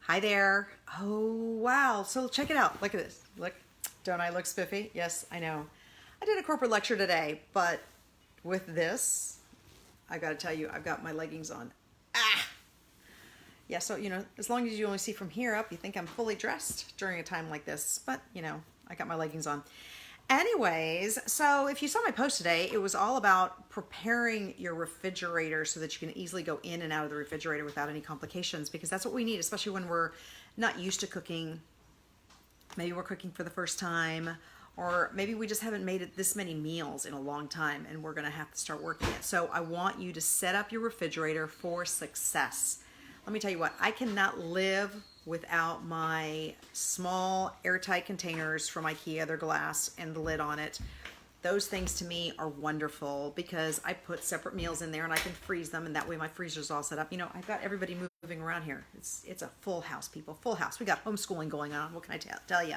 Hi there. Oh, wow. So check it out. Look at this. Look, don't I look spiffy? Yes, I know. I did a corporate lecture today, but with this, I got to tell you, I've got my leggings on. Ah! Yeah, so, as long as you only see from here up, you think I'm fully dressed during a time like this. But, I got my leggings on. Anyways, so if you saw my post today, it was all about preparing your refrigerator so that you can easily go in and out of the refrigerator without any complications, because that's what we need, especially when we're not used to cooking. Maybe we're cooking for the first time, or maybe we just haven't made it this many meals in a long time and we're gonna have to start working it. So I want you to set up your refrigerator for success. Let me tell you what, I cannot live without my small airtight containers from IKEA. They're glass and the lid on it. Those things to me are wonderful because I put separate meals in there and I can freeze them, and that way my freezer's all set up. I've got everybody moving around here. It's a full house, people, full house. We got homeschooling going on. What can I tell you?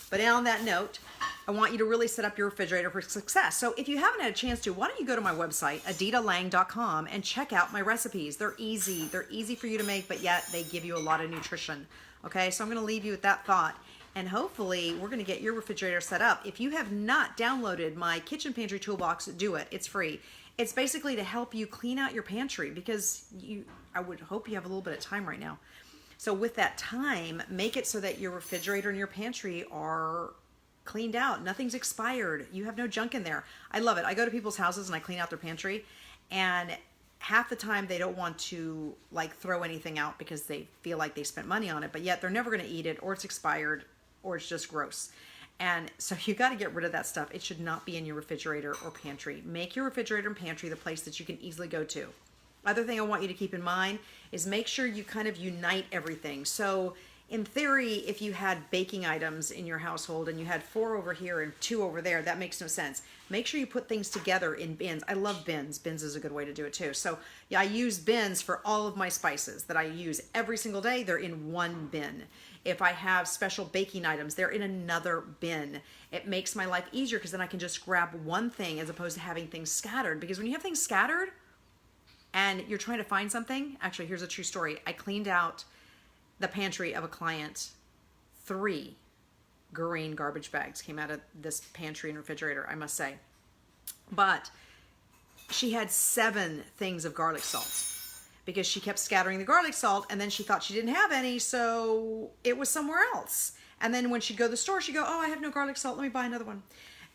But on that note, I want you to really set up your refrigerator for success. So if you haven't had a chance to, why don't you go to my website, aditalang.com, and check out my recipes. They're easy. They're easy for you to make, but yet they give you a lot of nutrition. Okay, so I'm going to leave you with that thought. And hopefully we're going to get your refrigerator set up. If you have not downloaded my Kitchen Pantry Toolbox, do it. It's free. It's basically to help you clean out your pantry, because I would hope you have a little bit of time right now. So with that time, make it so that your refrigerator and your pantry are cleaned out. Nothing's expired. You have no junk in there. I love it. I go to people's houses and I clean out their pantry, and half the time they don't want to throw anything out because they feel like they spent money on it, but yet they're never going to eat it, or it's expired, or it's just gross. And so you got to get rid of that stuff. It should not be in your refrigerator or pantry. Make your refrigerator and pantry the place that you can easily go to. Other thing I want you to keep in mind is make sure you kind of unite everything. So in theory, if you had baking items in your household and you had 4 over here and 2 over there, that makes no sense. Make sure you put things together in bins. I love bins. Bins is a good way to do it too. So yeah, I use bins for all of my spices that I use every single day. They're in one bin. If I have special baking items, they're in another bin. It makes my life easier because then I can just grab one thing as opposed to having things scattered. Because when you have things scattered and you're trying to find something, actually, here's a true story. I cleaned out the pantry of a client. 3 green garbage bags came out of this pantry and refrigerator, I must say. But she had 7 things of garlic salt, because she kept scattering the garlic salt, and then she thought she didn't have any, so it was somewhere else. And then when she'd go to the store, she'd go, oh, I have no garlic salt, let me buy another one.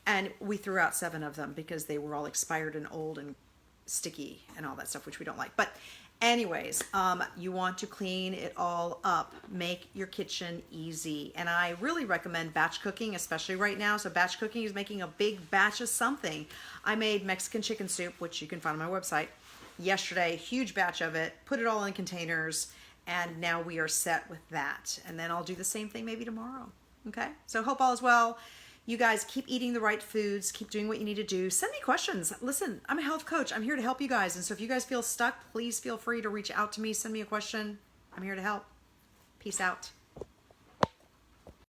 And we threw out 7 of them because they were all expired and old and sticky and all that stuff, which we don't like. But anyways, you want to clean it all up. Make your kitchen easy. And I really recommend batch cooking, especially right now. So batch cooking is making a big batch of something. I made Mexican chicken soup, which you can find on my website, yesterday. Huge batch of it. Put it all in containers. And now we are set with that. And then I'll do the same thing maybe tomorrow. Okay? So hope all is well. You guys keep eating the right foods, keep doing what you need to do. Send me questions. Listen, I'm a health coach. I'm here to help you guys. And so if you guys feel stuck, please feel free to reach out to me. Send me a question. I'm here to help. Peace out.